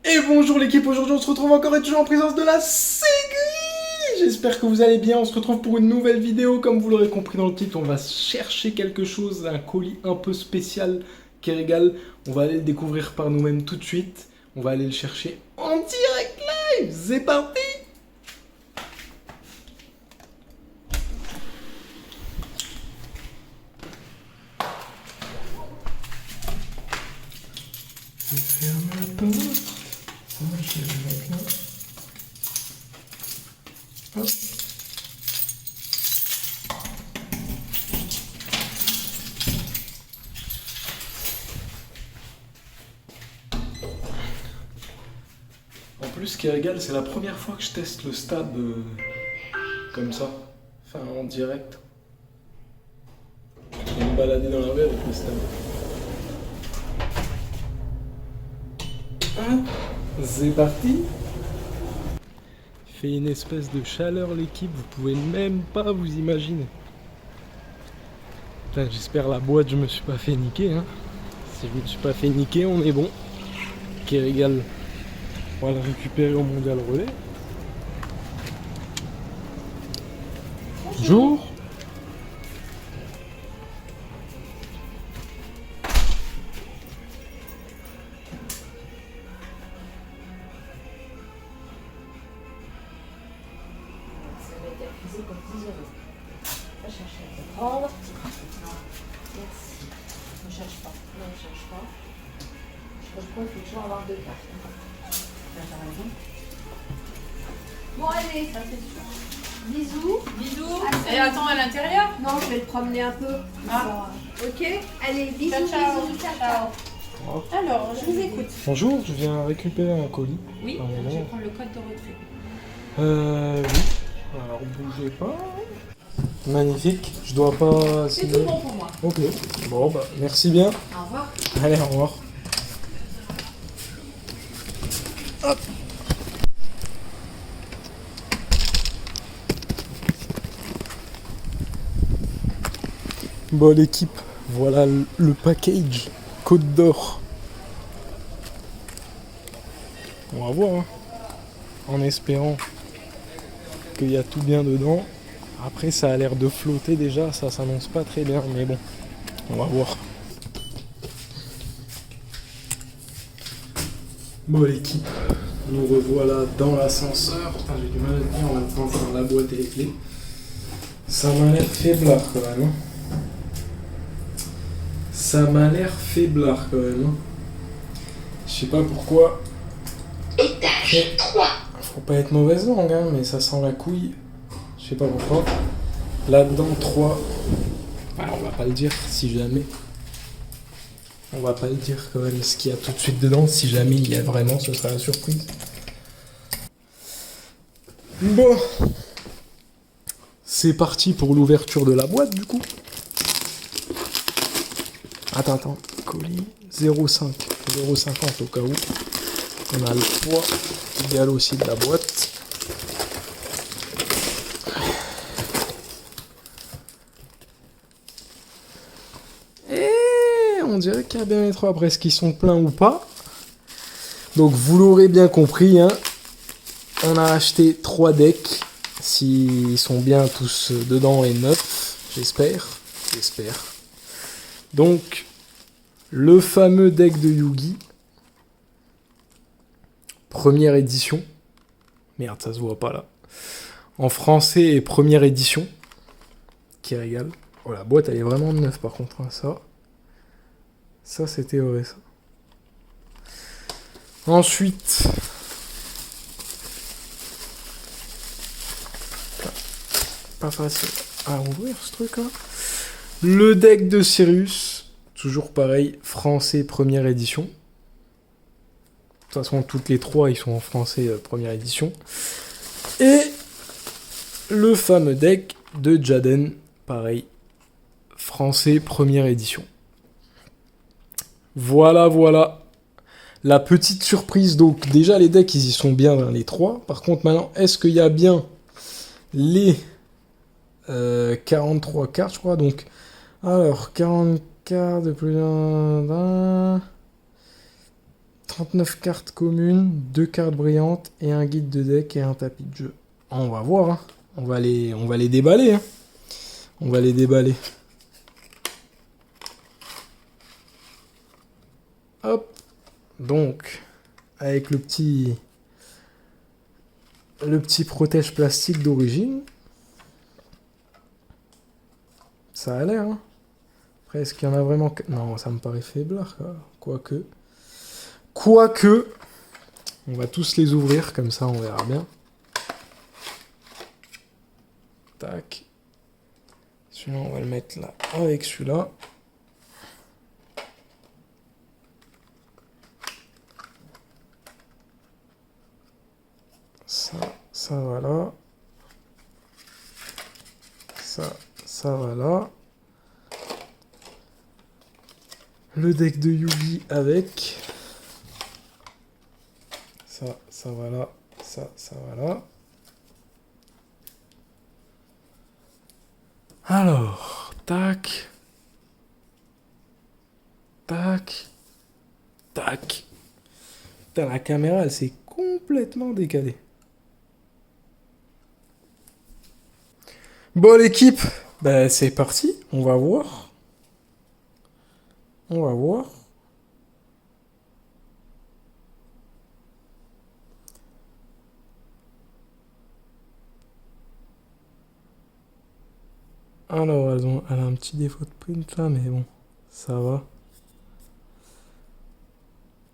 Et bonjour l'équipe, aujourd'hui on se retrouve encore et toujours en présence de la Ségui. J'espère que vous allez bien, on se retrouve pour une nouvelle vidéo. Comme vous l'aurez compris dans le titre, on va chercher quelque chose, un colis un peu spécial qui régale. On va aller le découvrir par nous-mêmes tout de suite. On va aller le chercher en direct live, c'est parti. Je ferme la porte. Moi, je vais le mettre là. Hop. En plus, ce qui régale, c'est la première fois que je teste le stade comme ça, enfin en direct. Je vais me balader dans la rue avec le stade. C'est parti. Il fait une espèce de chaleur l'équipe, vous pouvez même pas vous imaginer. Putain, j'espère la boîte je me suis pas fait niquer hein. Si je me suis pas fait niquer, on est bon. Qui régale. On va le récupérer au mondial relais. Bonjour. Pour 10 €. Va chercher à te prendre. Merci. Ne cherche pas. Non, ne cherche pas. Je crois qu'il faut toujours avoir deux cartes. Là, t'as raison. Bon, allez, ça c'est sûr. Bisous. Bisous. Et attends à l'intérieur. Non, je vais te promener un peu. Ah. Ok. Allez, bisous, Ciao, ciao. bisous. Ciao, ciao. Alors, je vous écoute. Bonjour, je viens récupérer un colis. Oui, Ah, je bon. vais prendre le code de retrait. Oui. Alors bougez pas. Magnifique. Je dois pas. C'est tout bon pour moi. Ok. Bon bah merci bien. Au revoir. Allez, au revoir. Hop. Bon l'équipe, voilà le package Côte d'Or. On va voir hein. En espérant qu'il y a tout bien dedans. Après ça a l'air de flotter déjà, ça s'annonce pas très bien, mais bon, on va voir. Bon l'équipe, nous revoilà dans l'ascenseur. Putain, j'ai du mal à le dire en même temps dans la boîte et les clés. Ça m'a l'air faiblard quand même. Hein. Ça m'a l'air faiblard quand même. Hein. Je sais pas pourquoi. Étage 3. Faut pas être mauvaise langue, hein, mais ça sent la couille. Je sais pas pourquoi. Là-dedans, 3. Enfin, on va pas le dire si jamais. On va pas le dire quand même ce qu'il y a tout de suite dedans. Si jamais il y a vraiment, ce sera la surprise. Bon. C'est parti pour l'ouverture de la boîte, du coup. Attends. Colis 0,5. 0,50 au cas où. On a le poids idéal aussi de la boîte. Et on dirait qu'il y a bien les trois. Après, est-ce qu'ils sont pleins ou pas? Donc vous l'aurez bien compris, hein, on a acheté 3 decks. S'ils sont bien tous dedans et neufs, j'espère. Donc, le fameux deck de Yugi. Première édition. Merde, ça se voit pas là. En français et première édition. Qui régale. Oh, la boîte, elle est vraiment neuve par contre. Hein, ça c'était vrai ça. Ensuite. Pas facile à ouvrir ce truc là. Le deck de Sirius. Toujours pareil. Français première édition. De toute façon, toutes les trois, ils sont en français première édition. Et le fameux deck de Jaden, pareil, français première édition. Voilà. La petite surprise, donc déjà les decks ils y sont bien dans les 3. Par contre maintenant, est-ce qu'il y a bien les 43 cartes, je crois. Donc, alors, 40 cartes de plus d'un... 39 cartes communes, 2 cartes brillantes et un guide de deck et un tapis de jeu. On va voir, hein. On va les déballer. Hein. On va les déballer. Hop. Donc, avec le petit protège plastique d'origine. Ça a l'air, hein. Après, est-ce qu'il y en a vraiment... Non, ça me paraît faiblard, quoi. Quoique, on va tous les ouvrir, comme ça, on verra bien. Tac. Celui-là, on va le mettre là, avec celui-là. Ça va là. Ça va là. Le deck de Yugi avec. Ça va là. Ça va là. Alors, tac. Tac. Tac. Putain, la caméra, elle s'est complètement décalée. Bon, l'équipe, ben, c'est parti. On va voir. On va voir. Alors, elle a un petit défaut de print là, mais bon, ça va.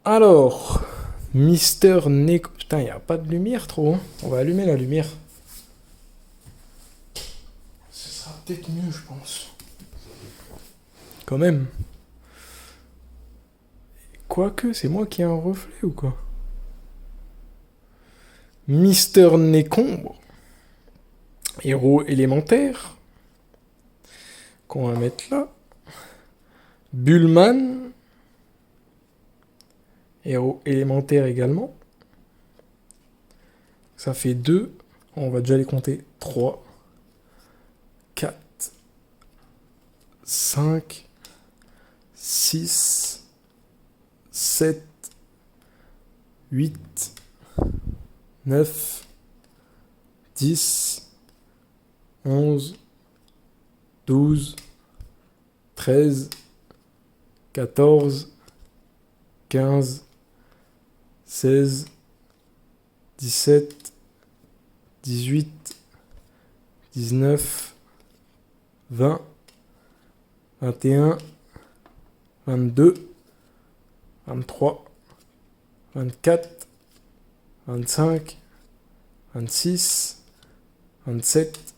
Alors, Mister Neko... Putain, il n'y a pas de lumière trop. Hein. On va allumer la lumière. Ce sera peut-être mieux, je pense. Quand même. Quoique, c'est moi qui ai un reflet ou quoi? Mister Nécombre. Héros élémentaire. Qu'on va mettre là. Bullman. Héros élémentaire également. Ça fait 2. On va déjà les compter. 3. 4. 5. 6. 7. 8. 9. 10. 11. 12. 13. 14. 15. 16. 17. 18. 19. 20. 21. 22. 23. 24. 25. 26. 27.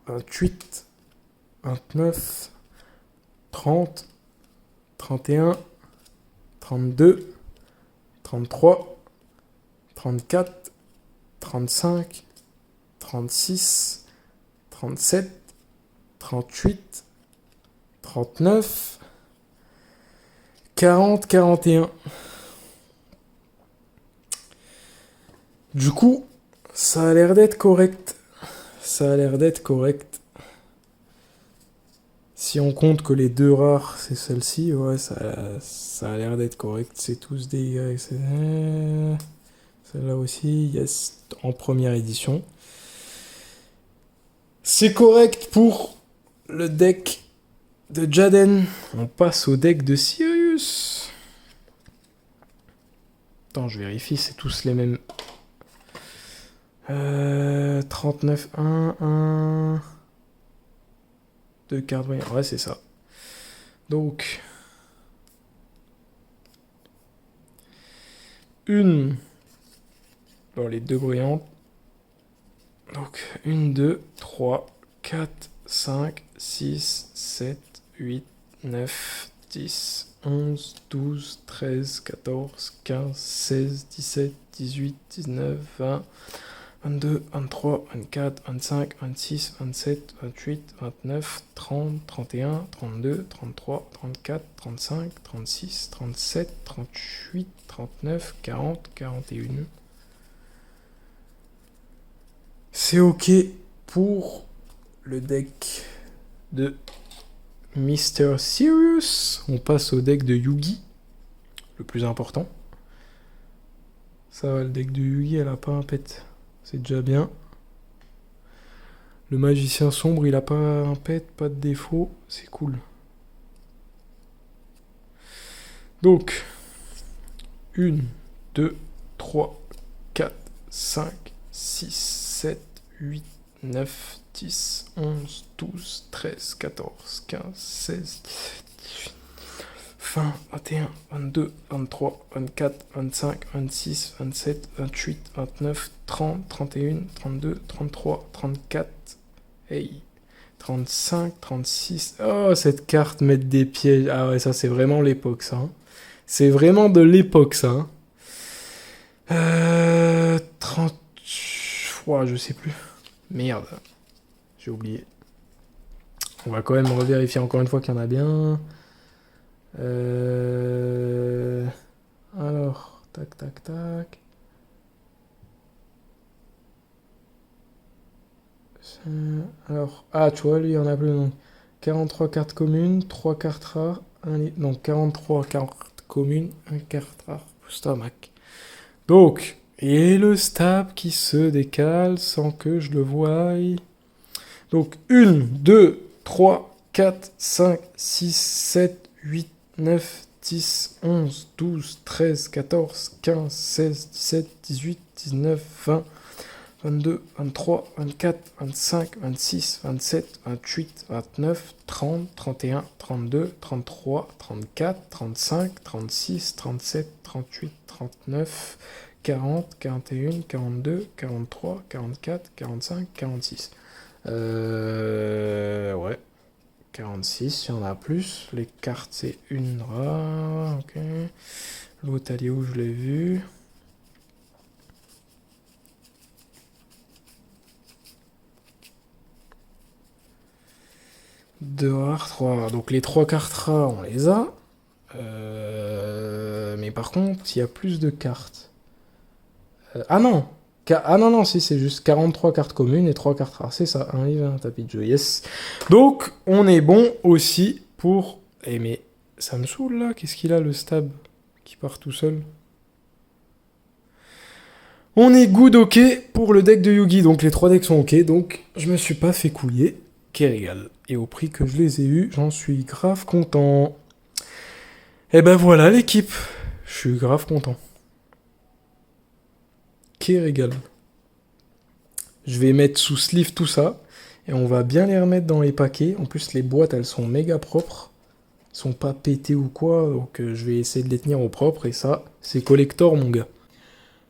28. 29. 30. 31. 32. 33. 34. 35. 36. 37. 38. 39. 40. 41. Du coup, ça a l'air d'être correct. Ça a l'air d'être correct. Si on compte que les 2 rares, c'est celle-ci, ouais, ça a l'air d'être correct. C'est tous des... Celle-là aussi, yes, en première édition. C'est correct pour le deck de Jaden. On passe au deck de Sirius. Attends, je vérifie, c'est tous les mêmes... 39, 1. 2 cartes brillantes. Ouais, c'est ça. Donc, une. Bon, les 2 brillantes. Donc, 1, 2, 3, 4, 5, 6, 7, 8, 9, 10, 11, 12, 13, 14, 15, 16, 17, 18, 19, 20, 22, 23, 24, 25, 26, 27, 28, 29, 30, 31, 32, 33, 34, 35, 36, 37, 38, 39, 40, 41. C'est ok pour le deck de Mr. Sirius. On passe au deck de Yugi, le plus important. Ça va, le deck de Yugi, elle a pas un pet. C'est déjà bien. Le magicien sombre, il a pas un pet, pas de défaut. C'est cool. Donc, 1, 2, 3, 4, 5, 6, 7, 8, 9, 10, 11, 12, 13, 14, 15, 16, 18, 20, 21, 22, 23, 24, 25, 26, 27, 28, 29, 30, 31, 32, 33, 34, hey, 35, 36. Oh, cette carte mettre des pièges. Ah ouais, ça c'est vraiment l'époque, ça. Hein. C'est vraiment de l'époque, ça. Hein. 30... Oh, je sais plus. Merde. J'ai oublié. On va quand même revérifier encore une fois qu'il y en a bien. Alors, tac, tac, tac. Alors, ah, tu vois, lui, il y en a plus. Donc, 43 cartes communes, 3 cartes rares. Donc, 43 cartes communes, 1 carte rare. Stomac. Donc, et le stab qui se décale sans que je le voie. Donc, 1, 2, 3, 4, 5, 6, 7, 8, 9, 10, 11, 12, 13, 14, 15, 16, 17, 18, 19, 20, 22, 23, 24, 25, 26, 27, 28, 29, 30, 31, 32, 33, 34, 35, 36, 37, 38, 39, 40, 41, 42, 43, 44, 45, 46. Ouais. 46, il y en a plus. Les cartes, c'est une rare. Ok. L'autre, elle est où? Je l'ai vu. Deux rares, trois rares. Donc les trois cartes rares, on les a. Mais par contre, il y a plus de cartes. Ah non! Ah non, non, si, c'est juste 43 cartes communes et 3 cartes rares. C'est ça, un livre et un tapis de jeu, yes. Donc, on est bon aussi pour... Eh mais, ça me saoule, là. Qu'est-ce qu'il a, le stab, qui part tout seul? On est good, ok, pour le deck de Yugi. Donc, les 3 decks sont ok. Donc, je me suis pas fait couiller. Kerrigan. Et au prix que je les ai eus, j'en suis grave content. Et ben voilà, l'équipe. Je suis grave content. Kerrigan. Je vais mettre sous sleeve tout ça. Et on va bien les remettre dans les paquets. En plus, les boîtes, elles sont méga propres. Elles sont pas pétées ou quoi. Donc, je vais essayer de les tenir au propre. Et ça, c'est collector, mon gars.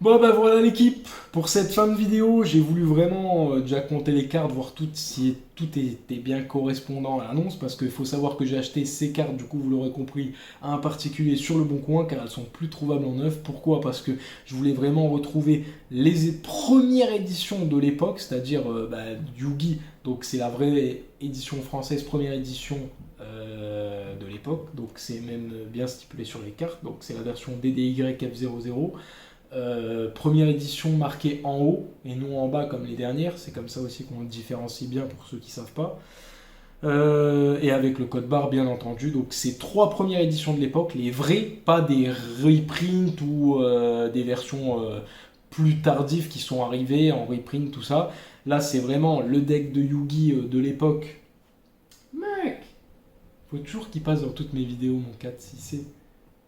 Bon, bah voilà l'équipe. Pour cette fin de vidéo, j'ai voulu vraiment déjà compter les cartes, voir si tout était bien correspondant à l'annonce. Parce qu'il faut savoir que j'ai acheté ces cartes, du coup, vous l'aurez compris, à un particulier sur le Bon Coin, car elles sont plus trouvables en neuf. Pourquoi? Parce que je voulais vraiment retrouver les premières éditions de l'époque, c'est-à-dire Yugi. Donc c'est la vraie édition française, première édition de l'époque. Donc c'est même bien stipulé sur les cartes. Donc c'est la version DDY-F00. Première édition marquée en haut et non en bas comme les dernières, c'est comme ça aussi qu'on le différencie bien pour ceux qui savent pas, et avec le code barre bien entendu. Donc c'est 3 premières éditions de l'époque, les vraies, pas des reprints ou des versions plus tardives qui sont arrivées en reprint, tout ça. Là c'est vraiment le deck de Yugi de l'époque. Mec, faut toujours qu'il passe dans toutes mes vidéos mon 4-6C.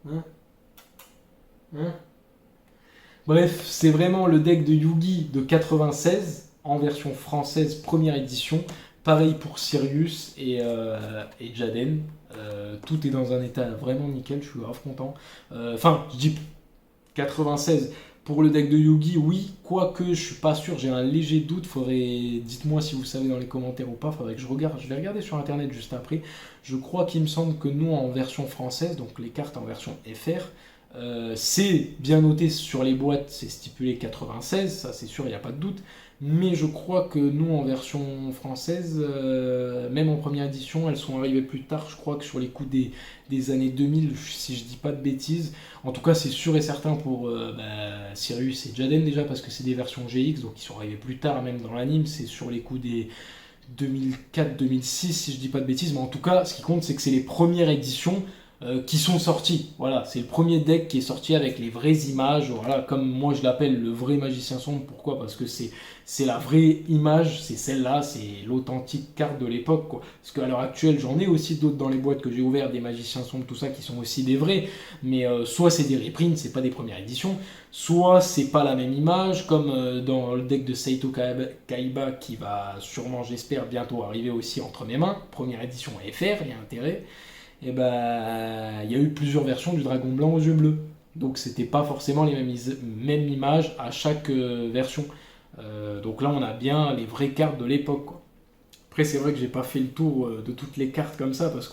Hein. Bref, c'est vraiment le deck de Yugi de 96 en version française première édition. Pareil pour Sirius et Jaden. Tout est dans un état vraiment nickel, je suis grave content. Enfin, je dis 96 pour le deck de Yugi, oui, quoique je suis pas sûr, j'ai un léger doute. Dites-moi si vous savez dans les commentaires ou pas, faudrait que je regarde. Je vais regarder sur internet juste après. Je crois qu'il me semble que nous en version française, donc les cartes en version FR, C'est bien noté sur les boîtes, c'est stipulé 96, ça c'est sûr, il n'y a pas de doute. Mais je crois que nous, en version française, même en première édition, elles sont arrivées plus tard, je crois que sur les coups des années 2000, si je dis pas de bêtises. En tout cas, c'est sûr et certain pour Sirius et Jaden déjà, parce que c'est des versions GX, donc ils sont arrivés plus tard, même dans l'anime, c'est sur les coups des 2004-2006, si je dis pas de bêtises. Mais en tout cas, ce qui compte, c'est que c'est les premières éditions qui sont sorties. Voilà, c'est le premier deck qui est sorti avec les vraies images. Voilà, comme moi je l'appelle le vrai magicien sombre. Pourquoi ? Parce que c'est la vraie image, c'est celle-là, c'est l'authentique carte de l'époque, quoi. Parce qu'à l'heure actuelle, j'en ai aussi d'autres dans les boîtes que j'ai ouvertes, des magiciens sombres, tout ça, qui sont aussi des vrais. Mais soit c'est des reprints, c'est pas des premières éditions, soit c'est pas la même image, comme dans le deck de Saito Kaiba, qui va sûrement, j'espère, bientôt arriver aussi entre mes mains. Première édition FR, il y a intérêt. Et il y a eu plusieurs versions du dragon blanc aux yeux bleus. Donc c'était pas forcément les mêmes images à chaque version. Donc là on a bien les vraies cartes de l'époque, quoi. Après c'est vrai que j'ai pas fait le tour de toutes les cartes comme ça parce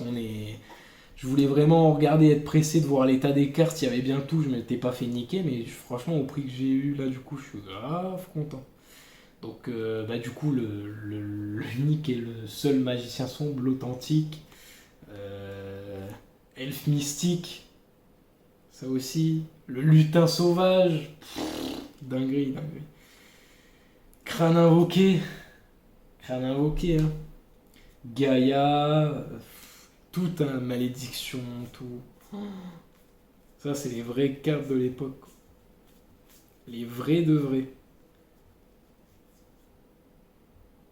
je voulais vraiment regarder, être pressé de voir l'état des cartes, s'il y avait bien tout, je m'étais pas fait niquer, mais franchement au prix que j'ai eu là du coup je suis grave content. Donc du coup l'unique et le seul magicien sombre, l'authentique. Elfe mystique, ça aussi. Le lutin sauvage, dinguerie. Crâne invoqué, hein. Gaïa, tout un malédiction, tout. Ça, c'est les vraies cartes de l'époque. Les vrais de vrais.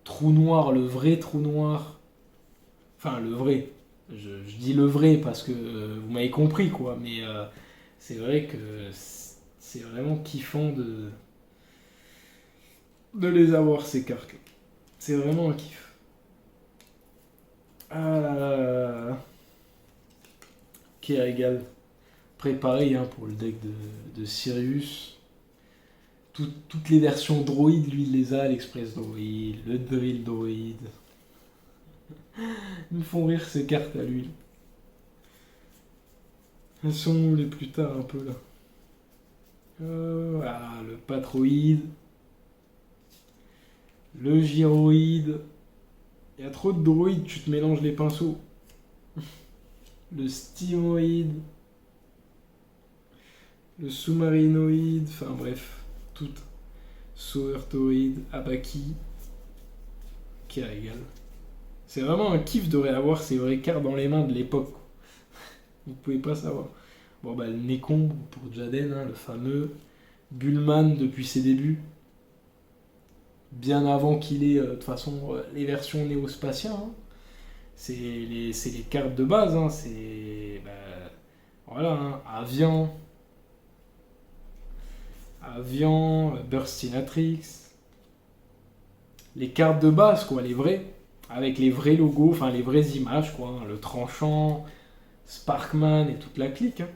Trou noir, le vrai trou noir. Enfin, le vrai. Je dis le vrai parce que vous m'avez compris, quoi. Mais c'est vrai que c'est vraiment kiffant de les avoir, ces cartes. C'est vraiment un kiff. Ah là là là là. Quel régal. Après, pareil, hein, pour le deck de Sirius. Toutes les versions droïdes, lui, il les a. L'Express droïde, le Drill droïde. Ils me font rire ces cartes à lui. Elles sont les plus tard un peu là. Voilà, le Patroïde. Le Gyroïde. Il y a trop de droïdes, tu te mélanges les pinceaux. Le Steamoïde. Le Sous-marinoïde. Enfin bref, tout. Sourtoïde, Abaki. Qui régale. C'est vraiment un kiff de réavoir ces vraies cartes dans les mains de l'époque. Vous pouvez pas savoir. Bon le Nécombre pour Jaden, hein, le fameux. Bullman depuis ses débuts. Bien avant qu'il ait, de toute façon, les versions néo-spatiales. Hein. C'est les cartes de base. Hein. C'est... voilà, hein. Avian, Burstinatrix. Les cartes de base, quoi, les vraies. Avec les vrais logos, enfin les vraies images, quoi. Hein. Le tranchant, Sparkman et toute la clique. Hein.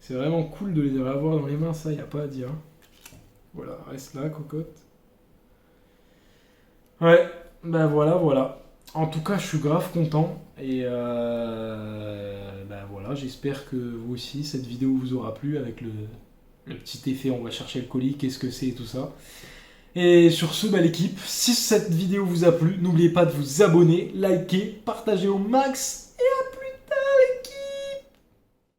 C'est vraiment cool de les avoir dans les mains, ça, y a pas à dire. Voilà, reste là, cocotte. Ouais, voilà. En tout cas, je suis grave content. Et voilà, j'espère que vous aussi, cette vidéo vous aura plu avec le petit effet, on va chercher le colis, qu'est-ce que c'est et tout ça. Et sur ce, l'équipe, si cette vidéo vous a plu, n'oubliez pas de vous abonner, liker, partager au max